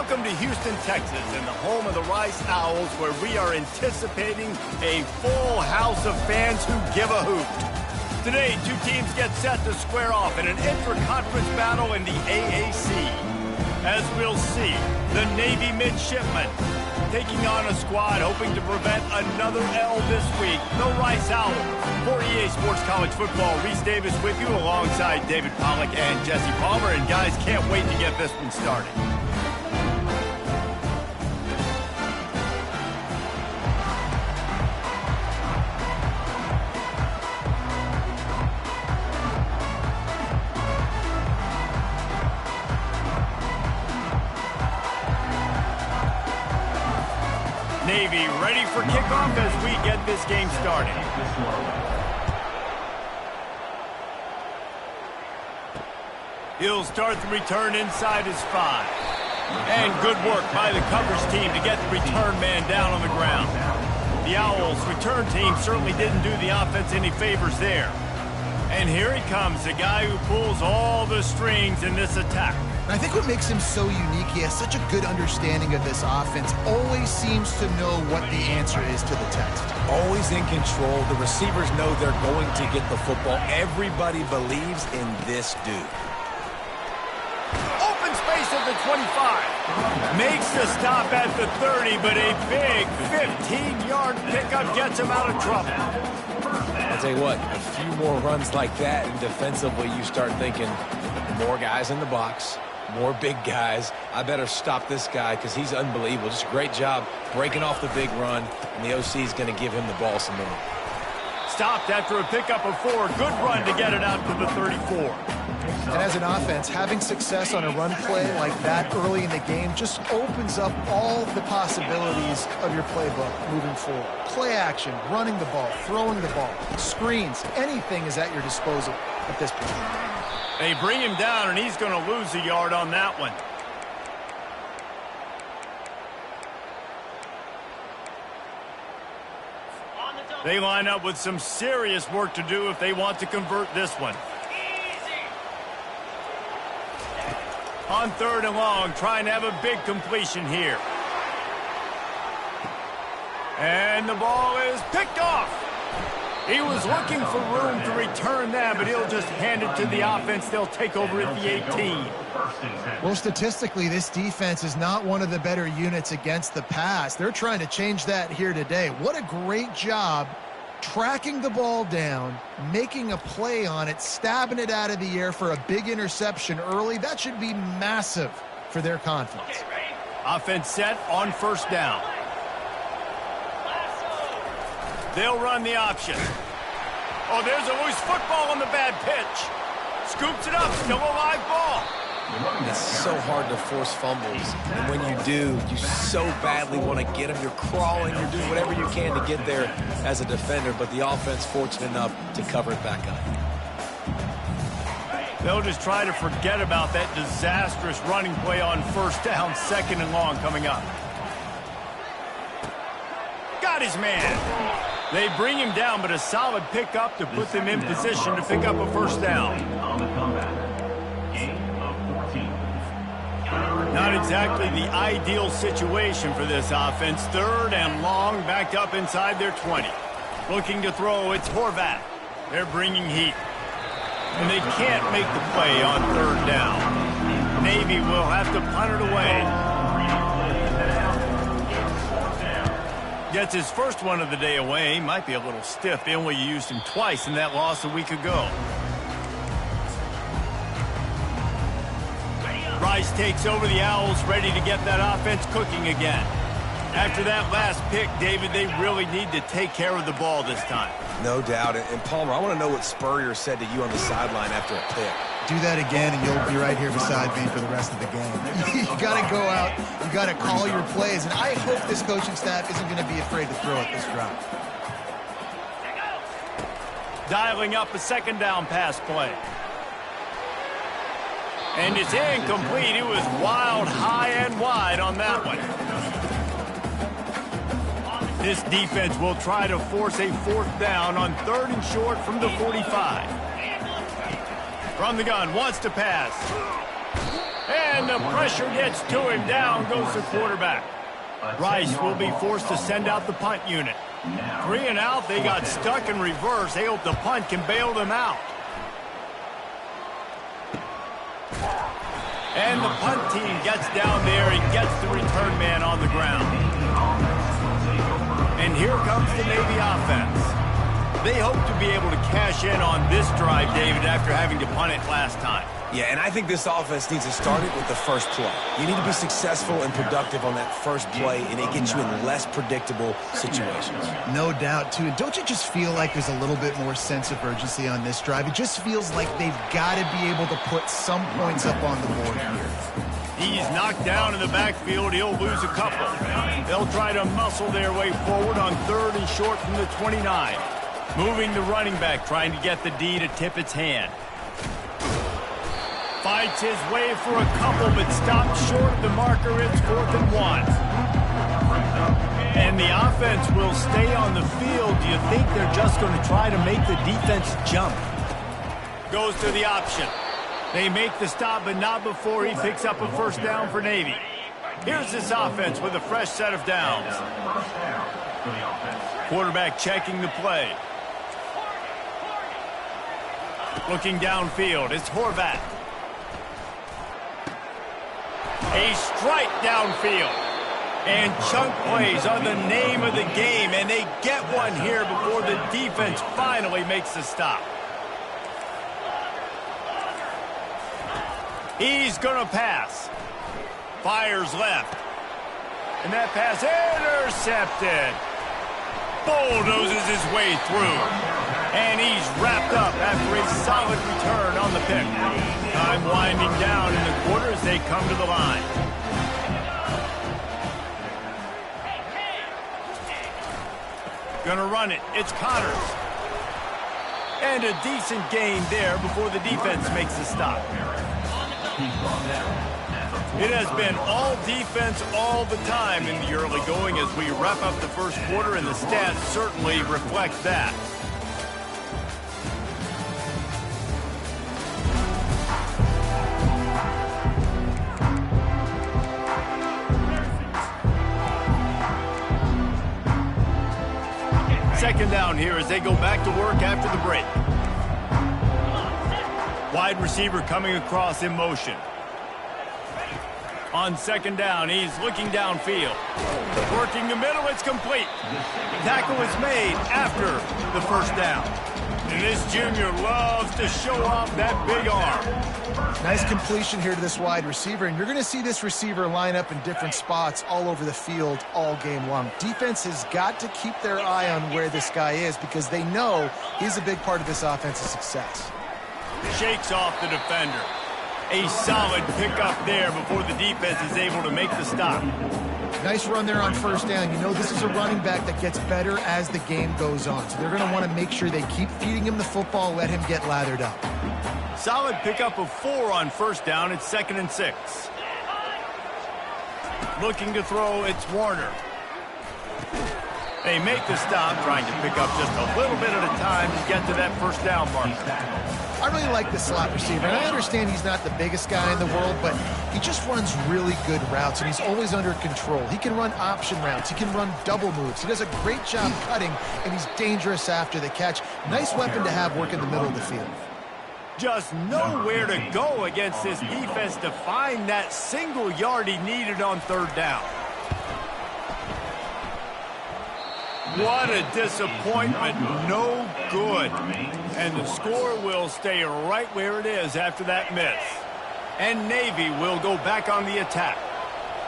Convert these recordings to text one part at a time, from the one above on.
Welcome to Houston, Texas, and the home of the Rice Owls, where we are anticipating a full house of fans who give a hoot. Today, two teams get set to square off in an intra-conference battle in the AAC. As we'll see, the Navy midshipmen taking on a squad hoping to prevent another L this week, the Rice Owls. For EA Sports College Football, Reese Davis with you alongside David Pollack and Jesse Palmer. And guys, can't wait to get this one started. Navy ready for kickoff as we get this game started. He'll start the return inside his 5. And good work by the coverage team to get the return man down on the ground. The Owls' return team certainly didn't do the offense any favors there. And here he comes, the guy who pulls all the strings in this attack. I think what makes him so unique, he has such a good understanding of this offense, always seems to know what the answer is to the test. Always in control. The receivers know they're going to get the football. Everybody believes in this dude. Open space at the 25. Makes the stop at the 30, but a big 15-yard pickup gets him out of trouble. I'll tell you what, a few more runs like that, and defensively you start thinking more guys in the box, more big guys. I better stop this guy because he's unbelievable. Just a great job breaking off the big run, and the OC is going to give him the ball some more. Stopped after a pickup of 4. Good run to get it out to the 34. And as an offense, having success on a run play like that early in the game just opens up all the possibilities of your playbook moving forward. Play action, running the ball, throwing the ball, screens, anything is at your disposal at this point. They bring him down, and he's going to lose a yard on that one. They line up with some serious work to do if they want to convert this one. On 3rd and long, trying to have a big completion here. And the ball is picked off. He was looking for room to return that, but he'll just hand it to the offense. They'll take over at the 18. Well, statistically, this defense is not one of the better units against the pass. They're trying to change that here today. What a great job tracking the ball down, making a play on it, stabbing it out of the air for a big interception early. That should be massive for their confidence. Offense set on 1st down. They'll run the option. Oh, there's a loose football on the bad pitch. Scoops it up, still a live ball. It's so hard to force fumbles, and when you do, you so badly want to get them. You're crawling, you're doing whatever you can to get there as a defender, but the offense fortunate enough to cover it back up. They'll just try to forget about that disastrous running play on 1st down, 2nd and long coming up. Got his man. They bring him down, but a solid pickup to put them in position to pick up a 1st down. Not exactly the ideal situation for this offense. 3rd and long, backed up inside their 20. Looking to throw, it's Horvat. They're bringing heat. And they can't make the play on 3rd down. Navy will have to punt it away. Gets his first one of the day away. Might be a little stiff. They only used him twice in that loss a week ago. Rice takes over the Owls, ready to get that offense cooking again. After that last pick, David, they really need to take care of the ball this time. No doubt. And Palmer, I want to know what Spurrier said to you on the sideline after a pick. Do that again, and you'll be right here beside me for the rest of the game. You got to go out. You got to call your plays, and I hope this coaching staff isn't going to be afraid to throw at this drive. Dialing up a 2nd down pass play. And it's incomplete. It was wild, high and wide on that one. This defense will try to force a 4th down on 3rd and short from the 45. From the gun, wants to pass. And the pressure gets to him. Down goes the quarterback. Rice will be forced to send out the punt unit. 3 and out. They got stuck in reverse. They hope the punt can bail them out. And the punt team gets down there and gets the return man on the ground. And here comes the Navy offense. They hope to be able to cash in on this drive, David, after having to punt it last time. Yeah, and I think this offense needs to start it with the first play. You need to be successful and productive on that first play, and it gets you in less predictable situations. No doubt, too. And don't you just feel like there's a little bit more sense of urgency on this drive? It just feels like they've got to be able to put some points up on the board here. He's knocked down in the backfield. He'll lose a couple. They'll try to muscle their way forward on 3rd and short from the 29. Moving the running back, trying to get the D to tip its hand. Fights his way for a couple, but stops short of the marker. It's 4th and 1. And the offense will stay on the field. Do you think they're just going to try to make the defense jump? Goes to the option. They make the stop, but not before he picks up a first down for Navy. Here's this offense with a fresh set of downs. Quarterback checking the play. Looking downfield, it's Horvat. A strike downfield. And chunk plays are the name of the game, and they get one here before the defense finally makes the stop. He's going to pass. Fires left. And that pass intercepted. Bulldozes his way through. And he's wrapped up after a solid return on the pick. Time winding down in the quarter as they come to the line. Gonna run it. It's Connors. And a decent gain there before the defense makes the stop. It has been all defense all the time in the early going as we wrap up the first quarter, and the stats certainly reflect that. Second down here as they go back to work after the break. Wide receiver coming across in motion. On second down, he's looking downfield. Working the middle, it's complete. Tackle is made after the first down. And this junior loves to show off that big arm. Nice completion here to this wide receiver, and you're going to see this receiver line up in different spots all over the field all game long. Defense has got to keep their eye on where this guy is because they know he's a big part of this offense's success. Shakes off the defender. A solid pickup there before the defense is able to make the stop. Nice run there on first down. You know, this is a running back that gets better as the game goes on. So they're going to want to make sure they keep feeding him the football, let him get lathered up. Solid pickup of 4 on first down. It's 2nd and 6. Looking to throw, it's Warner. They make the stop, trying to pick up just a little bit at a time to get to that first down marker. I really like the slot receiver, and I understand he's not the biggest guy in the world, but he just runs really good routes, and he's always under control. He can run option routes. He can run double moves. He does a great job cutting, and he's dangerous after the catch. Nice weapon to have work in the middle of the field. Just nowhere to go against this defense to find that single yard he needed on third down. What a disappointment. No good. And the score will stay right where it is after that miss. And Navy will go back on the attack.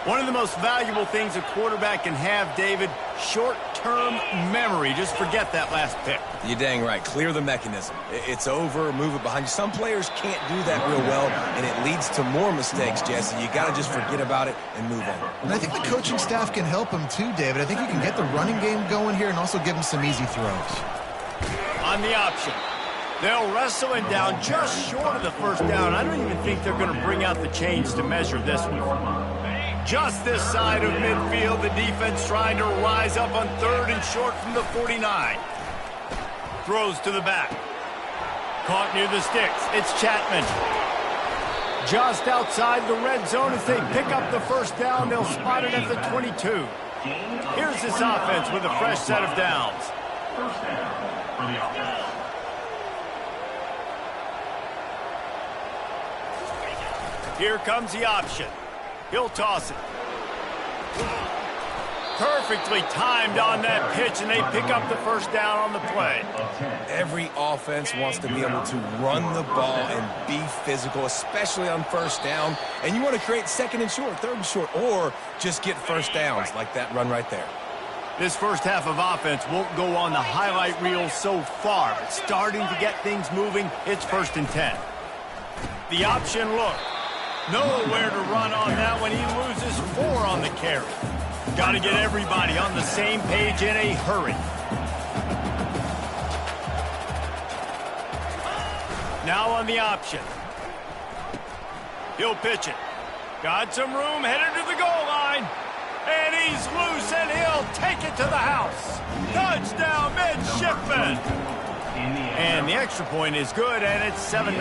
One of the most valuable things a quarterback can have, David, short-term memory. Just forget that last pick. You're dang right. Clear the mechanism. It's over, move it behind you. Some players can't do that real well, and it leads to more mistakes, Jesse. You got to just forget about it and move on. And I think the coaching staff can help him too, David. I think you can get the running game going here and also give him some easy throws. On the option. They'll wrestle him down just short of the first down. I don't even think they're going to bring out the chains to measure this one. Just this side of midfield, the defense trying to rise up on third and short from the 49. Throws to the back. Caught near the sticks. It's Chapman. Just outside the red zone as they pick up the first down. They'll spot it at the 22. Here's this offense with a fresh set of downs. First down for the offense. Here comes the option. He'll toss it. Perfectly timed on that pitch, and they pick up the first down on the play. Every offense wants to be able to run the ball and be physical, especially on first down. And you want to create second and short, third and short, or just get first downs like that run right there. This first half of offense won't go on the highlight reel so far, but starting to get things moving, it's 1st and 10. The option look. Nowhere to run on that one. He loses 4 on the carry. Got to get everybody on the same page in a hurry. Now on the option. He'll pitch it. Got some room, headed to the goal line. And he's loose, and he'll take it to the house. Touchdown, midshipman. And the extra point is good, and it's 7-0.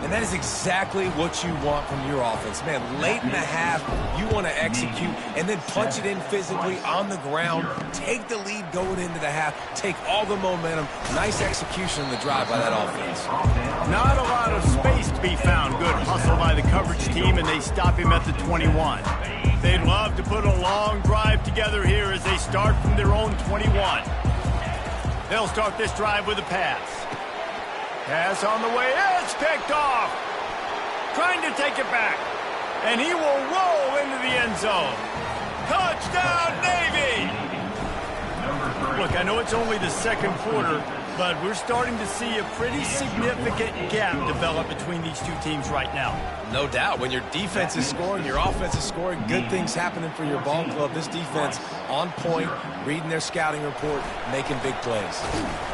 And that is exactly what you want from your offense. Man, late in the half, you want to execute and then punch it in physically on the ground. Take the lead going into the half. Take all the momentum. Nice execution in the drive by that offense. Not a lot of space to be found. Good hustle by the coverage team, and they stop him at the 21. They'd love to put a long drive together here as they start from their own 21. They'll start this drive with a pass. Pass on the way. It's picked off. Trying to take it back. And he will roll into the end zone. Touchdown, Navy! Look, I know it's only the second quarter, but we're starting to see a pretty significant gap develop between these two teams right now. No doubt. When your defense is scoring, your offense is scoring, good things happening for your ball club. This defense on point, reading their scouting report, making big plays.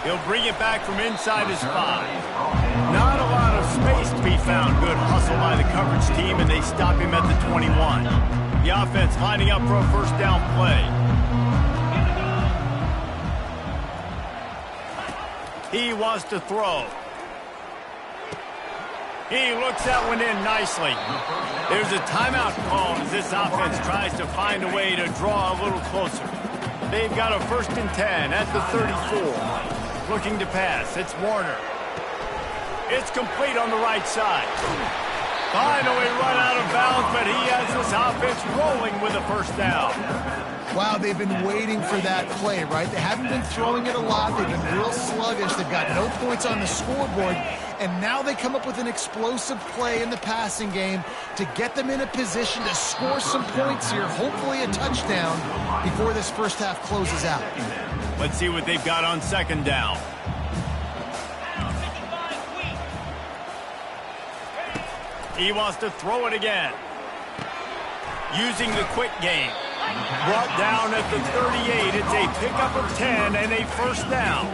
He'll bring it back from inside his 5. Not a lot of space to be found. Good hustle by the coverage team, and they stop him at the 21. The offense lining up for a first down play. He wants to throw. He looks that one in nicely. There's a timeout call as this offense tries to find a way to draw a little closer. They've got a 1st and 10 at the 34. Looking to pass. It's Warner. It's complete on the right side. Finally run out of bounds, but he has this offense rolling with a first down. Wow, they've been waiting for that play, right? They haven't been throwing it a lot. They've been real sluggish. They've got no points on the scoreboard. And now they come up with an explosive play in the passing game to get them in a position to score some points here, hopefully a touchdown, before this first half closes out. Let's see what they've got on 2nd down. He wants to throw it again. Using the quick game. Brought down at the 38. It's a pickup of 10 and a first down.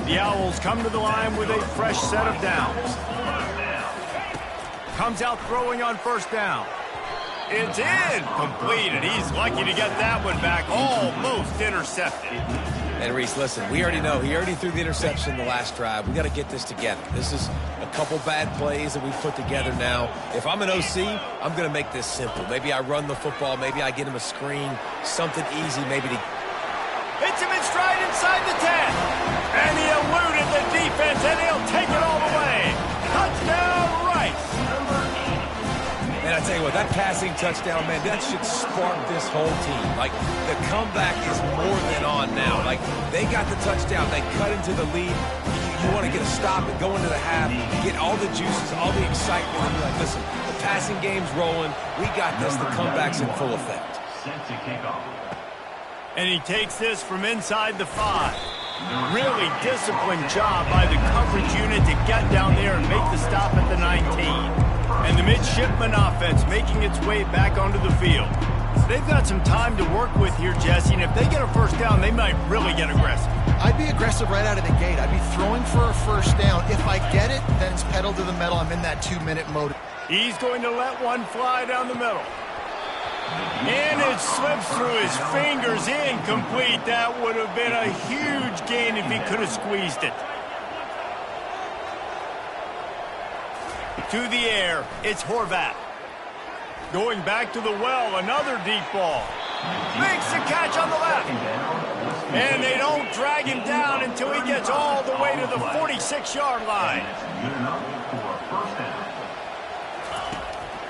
The Owls come to the line with a fresh set of downs. Comes out throwing on first down. It's in. Completed. He's lucky to get that one back. Almost intercepted. And Reese, listen, we already know he already threw the interception the last drive. We got to get this together. This is a couple bad plays that we put together now. If I'm an OC, I'm going to make this simple. Maybe I run the football. Maybe I get him a screen, something easy, maybe to... Hits him in stride inside the 10. And he eluded the defense, and he'll take it all the way. Touchdown, Rice. And I tell you what, that passing touchdown, man, that should spark this whole team. Like, the comeback is more than on now. Like, they got the touchdown. They cut into the lead. You want to get a stop and go into the half, get all the juices, all the excitement, and be like, listen, the passing game's rolling. We got this. The comeback's in full effect. Set to kick off. And he takes this from inside the 5. Really disciplined job by the coverage unit to get down there and make the stop at the 19. And the midshipman offense making its way back onto the field. They've got some time to work with here, Jesse, and if they get a first down, they might really get aggressive. I'd be aggressive right out of the gate. I'd be throwing for a first down. If I get it, then it's pedal to the metal. I'm in that 2-minute mode. He's going to let one fly down the middle. And it slips through his fingers, incomplete. That would have been a huge gain if he could have squeezed it. To the air, it's Horvat. Going back to the well, another deep ball. Makes the catch on the left. And they don't drag him down until he gets all the way to the 46-yard line.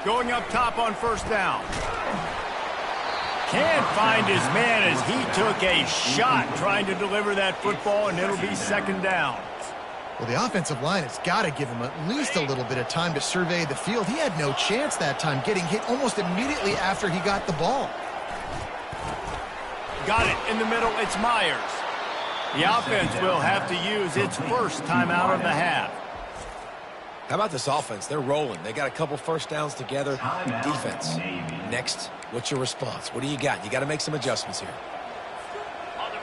Going up top on first down. Can't find his man as he took a shot trying to deliver that football, and it'll be second down. Well, the offensive line has got to give him at least a little bit of time to survey the field. He had no chance that time, getting hit almost immediately after he got the ball. Got it in the middle. It's Myers. The offense will have to use its first timeout of the half. How about this offense? They're rolling. They got a couple first downs together. Defense. Next, what's your response? What do you got? You got to make some adjustments here.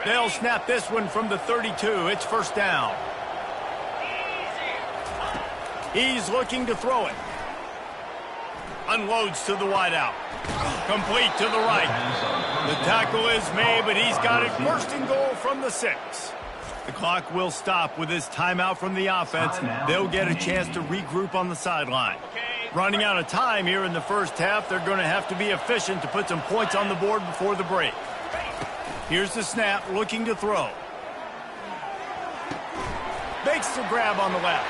They'll snap this one from the 32. It's first down. He's looking to throw it. Unloads to the wideout. Complete to the right. The tackle is made, but he's got it first and goal from the 6. The clock will stop with this timeout from the offense. They'll get a chance to regroup on the sideline. Running out of time here in the first half, they're going to have to be efficient to put some points on the board before the break. Here's the snap, looking to throw. Makes the grab on the left.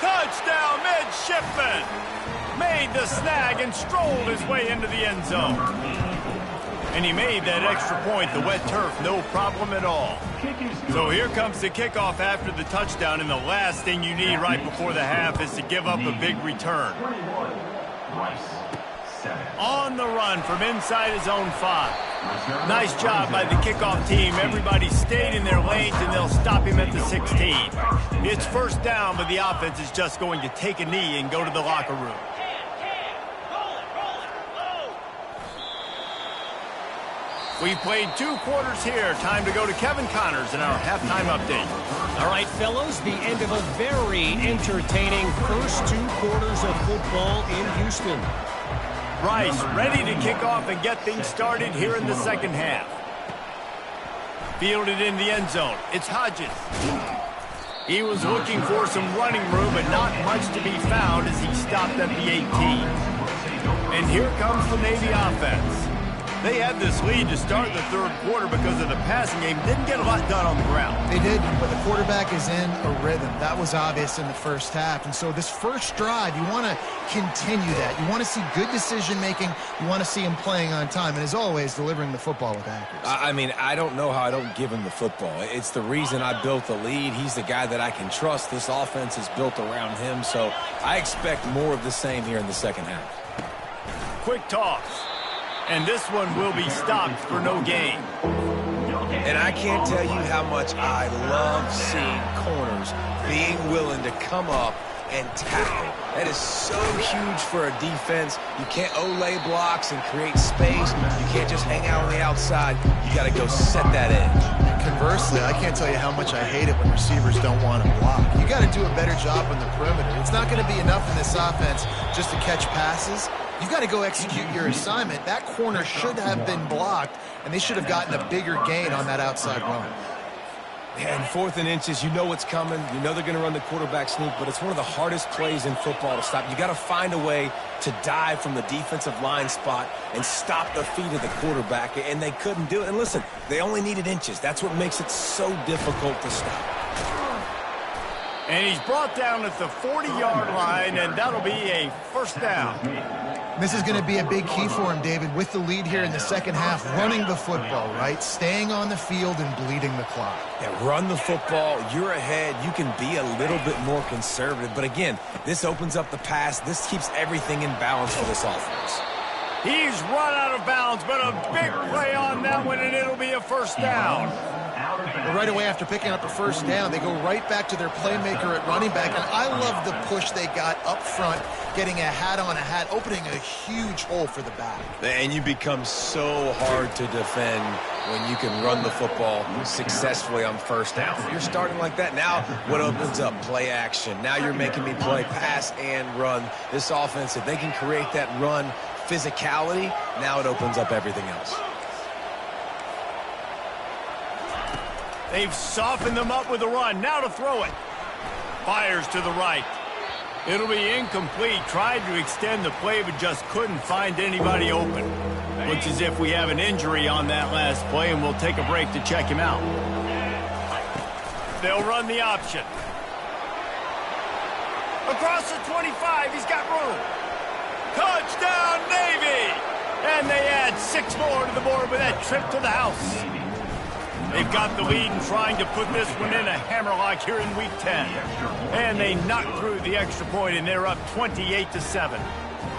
Touchdown, midshipman! Made the snag and strolled his way into the end zone. And he made that extra point, the wet turf, no problem at all. So here comes the kickoff after the touchdown, and the last thing you need right before the half is to give up a big return. On the run from inside his own 5. Nice job by the kickoff team. Everybody stayed in their lanes, and they'll stop him at the 16. It's first down, but the offense is just going to take a knee and go to the locker room. We played 2 quarters here. Time to go to Kevin Connors in our halftime update. All right, fellows, the end of a very entertaining first 2 quarters of football in Houston. Rice ready to kick off and get things started here in the second half. Fielded in the end zone. It's Hodges. He was looking for some running room, but not much to be found as he stopped at the 18. And here comes the Navy offense. They had this lead to start the third quarter because of the passing game. Didn't get a lot done on the ground. They did, but the quarterback is in a rhythm. That was obvious in the first half. And so this first drive, you want to continue that. You want to see good decision-making. You want to see him playing on time. And as always, delivering the football with accuracy. I mean, I don't know how I don't give him the football. It's the reason I built the lead. He's the guy that I can trust. This offense is built around him. So I expect more of the same here in the second half. Quick toss. And this one will be stopped for no gain. And I can't tell you how much I love seeing corners being willing to come up and tackle. That is so huge for a defense. You can't Olay blocks and create space. You can't just hang out on the outside. You got to go set that edge. Conversely, I can't tell you how much I hate it when receivers don't want to block. You got to do a better job on the perimeter. It's not going to be enough in this offense just to catch passes. You got to go execute your assignment. That corner should have been blocked, and they should have gotten a bigger gain on that outside run. And 4th and inches, you know what's coming. You know they're going to run the quarterback sneak, but it's one of the hardest plays in football to stop. You got to find a way to dive from the defensive line spot and stop the feet of the quarterback, and they couldn't do it. And listen, they only needed inches. That's what makes it so difficult to stop. And he's brought down at the 40-yard line, and that'll be a first down. This is going to be a big key for him, David, with the lead here in the second half, running the football, right? Staying on the field and bleeding the clock. Yeah, run the football. You're ahead. You can be a little bit more conservative. But again, this opens up the pass. This keeps everything in balance for this offense. He's run out of bounds, but a big play on that one, and it'll be a first down. But right away after picking up a first down, they go right back to their playmaker at running back. And I love the push they got up front, getting a hat on a hat, opening a huge hole for the back. And you become so hard to defend when you can run the football successfully on first down. You're starting like that. Now what opens up? Play action. Now you're making me play pass and run. This offense, if they can create that run physicality, now it opens up everything else. They've softened them up with a run. Now to throw it. Fires to the right. It'll be incomplete. Tried to extend the play, but just couldn't find anybody open. Looks as if we have an injury on that last play, and we'll take a break to check him out. They'll run the option. Across the 25, he's got room. Touchdown, Navy! And they add 6 more to the board with that trip to the house. They've got the lead and trying to put this one in a hammerlock here in Week 10. And they knock through the extra point, and they're up 28-7.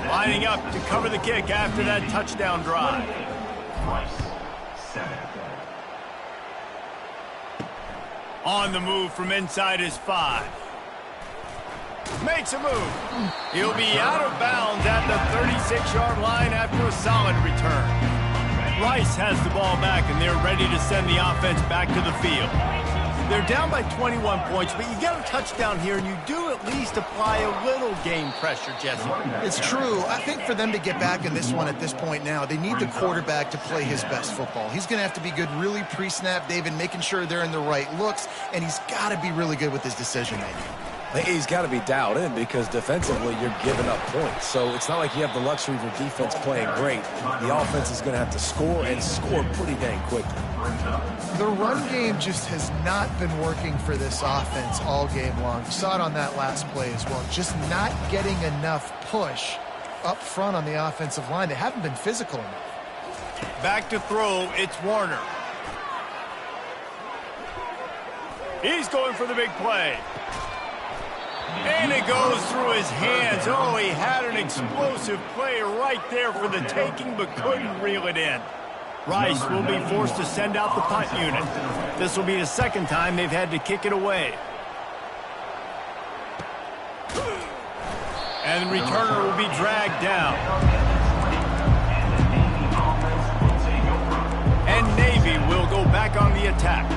Lining up to cover the kick after that touchdown drive. On the move from inside his 5. Makes a move. He'll be out of bounds at the 36-yard line after a solid return. Rice has the ball back, and they're ready to send the offense back to the field. They're down by 21 points, but you get a touchdown here, and you do at least apply a little game pressure, Jesse. It's true. I think for them to get back in this one at this point now, they need the quarterback to play his best football. He's going to have to be good really pre-snap, David, making sure they're in the right looks, and he's got to be really good with his decision-making. He's got to be dialed in because defensively you're giving up points. So it's not like you have the luxury of your defense playing great. The offense is going to have to score and score pretty dang quickly. The run game just has not been working for this offense all game long. You saw it on that last play as well. Just not getting enough push up front on the offensive line. They haven't been physical enough. Back to throw, it's Warner. He's going for the big play. And it goes through his hands. Oh, he had an explosive play right there for the taking, but couldn't reel it in. Rice will be forced to send out the punt unit. This will be the second time they've had to kick it away. And the returner will be dragged down. And Navy will go back on the attack.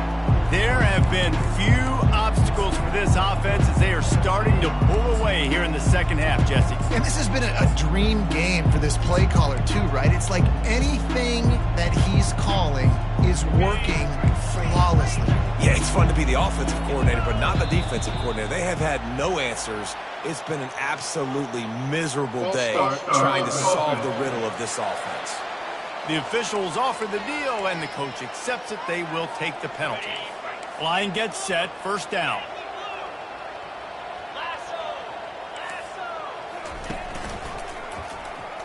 There have been few obstacles for this offense as they are starting to pull away here in the second half, Jesse. And this has been a dream game for this play caller too, right? It's like anything that he's calling is working flawlessly. Yeah, it's fun to be the offensive coordinator, but not the defensive coordinator. They have had no answers. It's been an absolutely miserable day trying to solve the riddle of this offense. The officials offer the deal, and the coach accepts it. They will take the penalty. Line gets set, first down.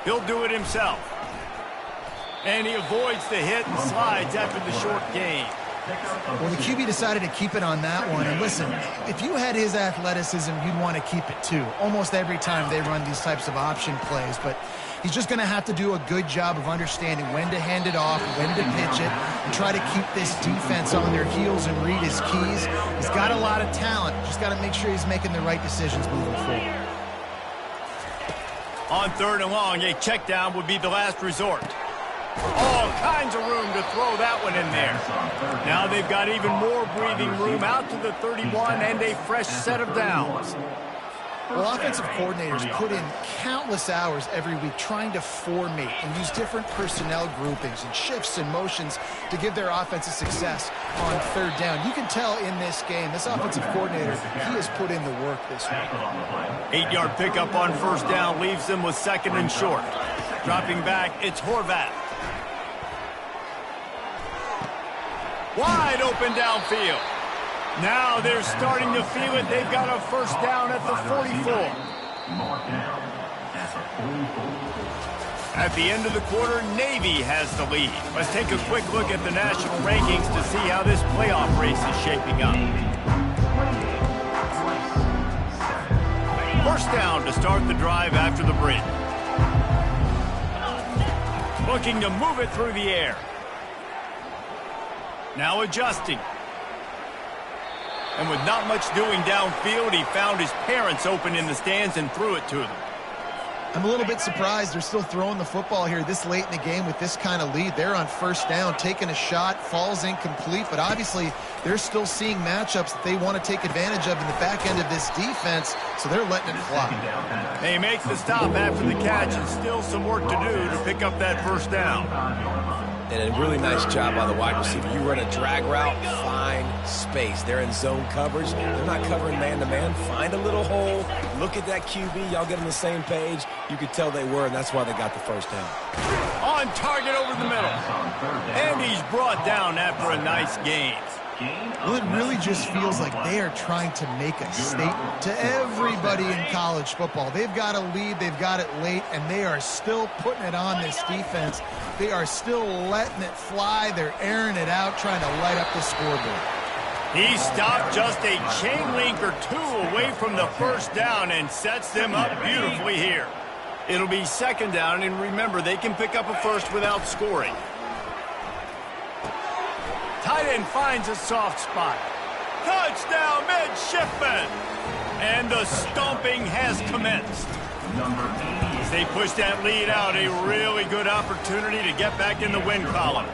He'll do it himself. And he avoids the hit and slides after the short gain. Well, the QB decided to keep it on that one. And listen, if you had his athleticism, you'd want to keep it too. Almost every time they run these types of option plays. But he's just going to have to do a good job of understanding when to hand it off, when to pitch it, and try to keep this defense on their heels and read his keys. He's got a lot of talent. Just got to make sure he's making the right decisions moving forward. On third and long, a check down would be the last resort. All kinds of room to throw that one in there. Now they've got even more breathing room out to the 31 and a fresh set of downs. Well, offensive coordinators put in countless hours every week trying to formate and use different personnel groupings and shifts and motions to give their offensive success on third down. You can tell in this game, this offensive coordinator, he has put in the work this week. 8-yard pickup on first down leaves them with second and short. Dropping back, it's Horvath. Wide open downfield. Now they're starting to feel it. They've got a first down at the 44. At the end of the quarter, Navy has the lead. Let's take a quick look at the national rankings to see how this playoff race is shaping up. First down to start the drive after the bridge. Looking to move it through the air. Now adjusting. And with not much doing downfield, he found his parents open in the stands and threw it to them. I'm a little bit surprised they're still throwing the football here this late in the game with this kind of lead. They're on first down, taking a shot, falls incomplete, but obviously they're still seeing matchups that they want to take advantage of in the back end of this defense, so they're letting it fly. They make the stop after the catch and still some work to do to pick up that first down. And a really nice job by the wide receiver. You run a drag route, find space. They're in zone coverage. They're not covering man-to-man. Find a little hole. Look at that QB. Y'all get on the same page. You could tell they were, and that's why they got the first down. On target over the middle. And he's brought down after a nice gain. Well, it really just feels like they are trying to make a statement to everybody in college football. They've got a lead, they've got it late, and they are still putting it on this defense. They are still letting it fly. They're airing it out, trying to light up the scoreboard. He stopped just a chain link or two away from the first down and sets them up beautifully here. It'll be second down, and remember, they can pick up a first without scoring. Tight end finds a soft spot. Touchdown, midshipman! And the stomping has commenced. As they push that lead out, a really good opportunity to get back in the win column.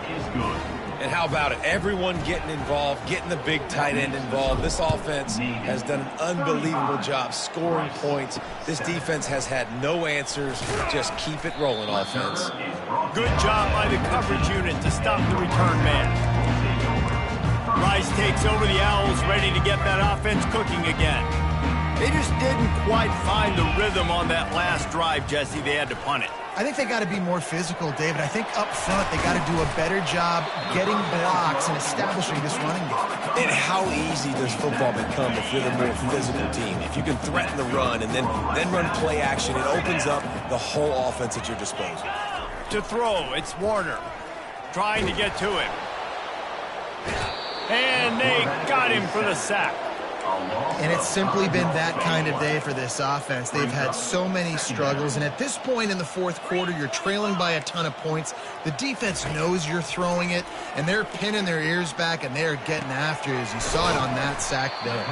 And how about it? Everyone getting involved, getting the big tight end involved. This offense has done an unbelievable job scoring points. This defense has had no answers. Just keep it rolling, offense. Good job by the coverage unit to stop the return man. Rice takes over the Owls, ready to get that offense cooking again. They just didn't quite find the rhythm on that last drive, Jesse. They had to punt it. I think they got to be more physical, David. I think up front they got to do a better job getting blocks and establishing this running game. And how easy does football become if you're the more physical team? If you can threaten the run and then run play action, it opens up the whole offense at your disposal. To throw, it's Warner trying to get to him. And they got him for the sack. And it's simply been that kind of day for this offense. They've had so many struggles, and at this point in the fourth quarter, you're trailing by a ton of points. The defense knows you're throwing it, and they're pinning their ears back, and they're getting after it, as you saw it on that sack there.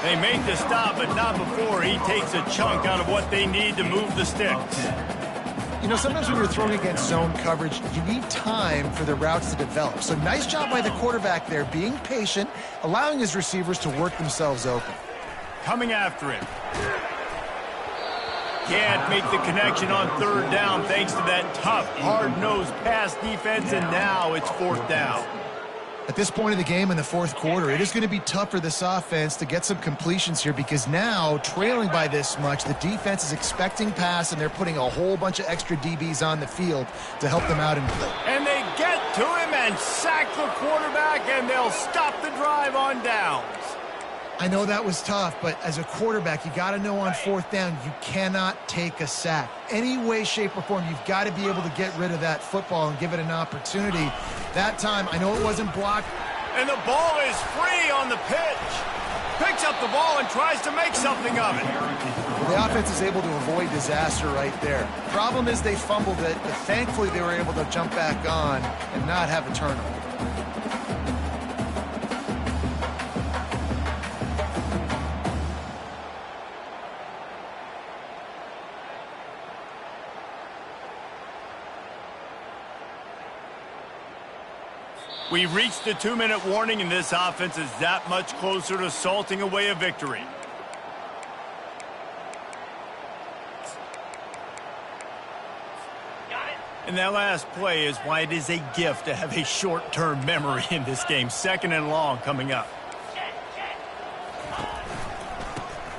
They make the stop, but not before he takes a chunk out of what they need to move the sticks. You know, sometimes when you're throwing against zone coverage, you need time for the routes to develop. So nice job by the quarterback there, being patient, allowing his receivers to work themselves open. Coming after him. Can't make the connection on third down thanks to that tough, hard-nosed pass defense, and now it's fourth down. At this point of the game in the fourth quarter, it is going to be tough for this offense to get some completions here because now, trailing by this much, the defense is expecting pass, and they're putting a whole bunch of extra DBs on the field to help them out in play. And they get to him and sack the quarterback, and they'll stop the drive on downs. I know that was tough, but as a quarterback, you got to know on fourth down, you cannot take a sack. Any way, shape, or form, you've got to be able to get rid of that football and give it an opportunity. That time, I know it wasn't blocked. And the ball is free on the pitch. Picks up the ball and tries to make something of it. Well, the offense is able to avoid disaster right there. Problem is they fumbled it, but thankfully they were able to jump back on and not have a turnover. We reached the 2-minute warning, and this offense is that much closer to salting away a victory. And that last play is why it is a gift to have a short-term memory in this game. Second and long coming up.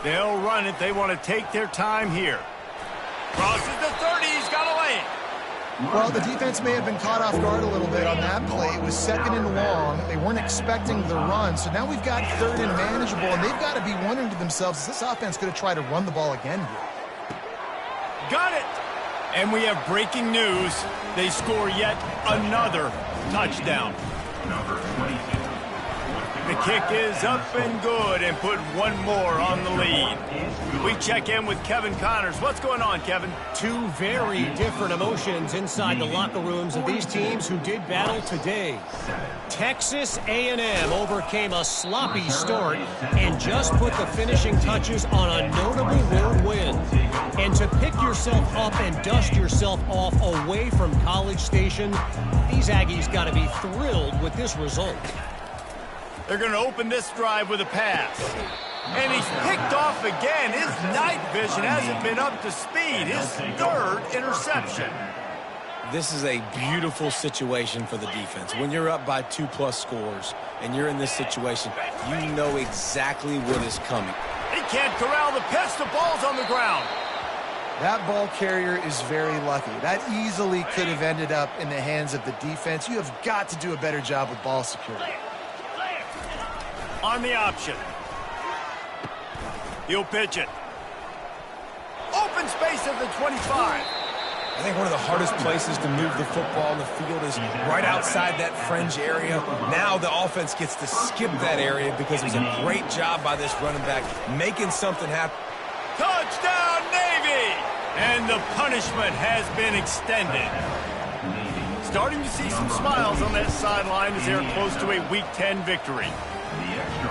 They'll run it. They want to take their time here. Crosses the 30. He's got a lane. Well, the defense may have been caught off guard a little bit on that play. It was second and long. They weren't expecting the run, so now we've got third and manageable, and they've got to be wondering to themselves, is this offense going to try to run the ball again here? Got it! And we have breaking news. They score yet another touchdown. Number 22. The kick is up and good, and put one more on the lead. We check in with Kevin Connors. What's going on, Kevin? Two very different emotions inside the locker rooms of these teams who did battle today. Texas A&M overcame a sloppy start and just put the finishing touches on a notable road win. And to pick yourself up and dust yourself off away from College Station, these Aggies got to be thrilled with this result. They're going to open this drive with a pass. And he's picked off again. His night vision hasn't been up to speed. His third interception. This is a beautiful situation for the defense. When you're up by 2+ scores and you're in this situation, you know exactly what is coming. He can't corral the pitch. The ball's on the ground. That ball carrier is very lucky. That easily could have ended up in the hands of the defense. You have got to do a better job with ball security. On the option. He'll pitch it. Open space at the 25. I think one of the hardest places to move the football on the field is right outside that fringe area. Now the offense gets to skip that area because it was a great job by this running back making something happen. Touchdown, Navy! And the punishment has been extended. Starting to see some smiles on that sideline as they're close to a Week 10 victory.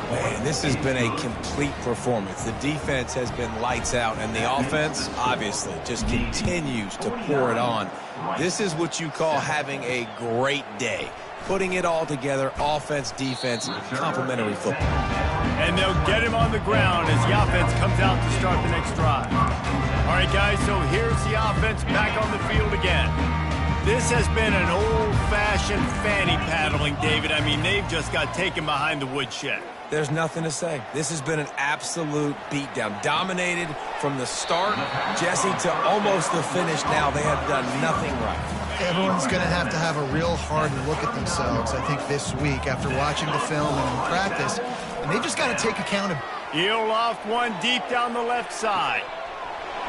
Man, this has been a complete performance. The defense has been lights out, and the offense, obviously, just continues to pour it on. This is what you call having a great day. Putting it all together, offense, defense, complementary football. And they'll get him on the ground as the offense comes out to start the next drive. All right, guys, so here's the offense back on the field again. This has been an old-fashioned fanny paddling, David. I mean, they've just got taken behind the woodshed. There's nothing to say. This has been an absolute beatdown. Dominated from the start, Jesse, to almost the finish now. They have done nothing right. Everyone's going to have a real hard look at themselves, I think, this week after watching the film and in practice. And they've just got to take account of. He'll loft one deep down the left side.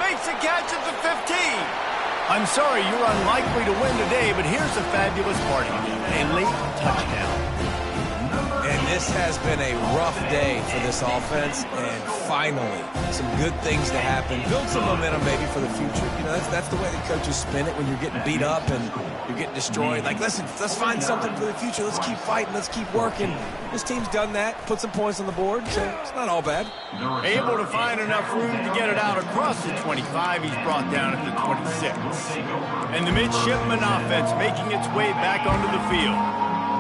Makes a catch at the 15. I'm sorry you're unlikely to win today, but here's the fabulous part. A late touchdown. And this has been a rough day for this offense, and finally, some good things to happen. Build some momentum maybe for the future. You know, that's the way the coaches spin it when you're getting beat up and you're getting destroyed. Like, listen, let's find something for the future. Let's keep fighting. Let's keep working. This team's done that, put some points on the board, so it's not all bad. Able to find enough room to get it out across the 25. He's brought down at the 26. And the midshipman offense making its way back onto the field.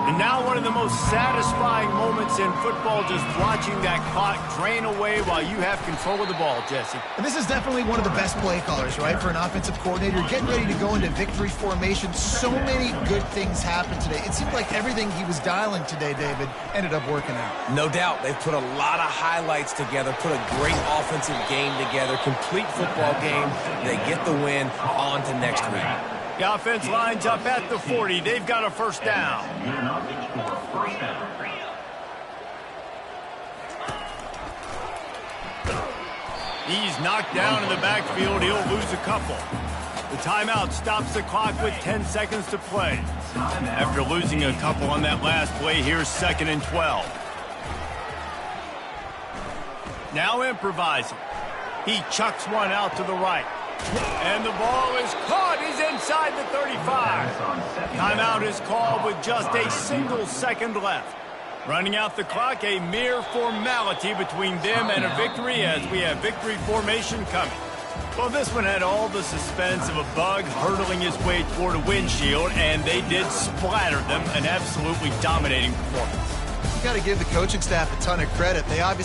And now one of the most satisfying moments in football, just watching that clock drain away while you have control of the ball, Jesse. And this is definitely one of the best play callers, right, for an offensive coordinator. Getting ready to go into victory formation. So many good things happened today. It seemed like everything he was dialing today, David, ended up working out. No doubt. They've put a lot of highlights together, put a great offensive game together, complete football game. They get the win. On to next week. The offense lines up at the 40. They've got a first down. He's knocked down in the backfield. He'll lose a couple. The timeout stops the clock with 10 seconds to play. After losing a couple on that last play, here's 2nd and 12. Now improvising. He chucks one out to the right. And the ball is caught. He's inside the 35. Timeout is called with just a single second left. Running out the clock, a mere formality between them and a victory as we have victory formation coming. Well, this one had all the suspense of a bug hurtling his way toward a windshield, and they did splatter them. An absolutely dominating performance. You got to give the coaching staff a ton of credit. They obviously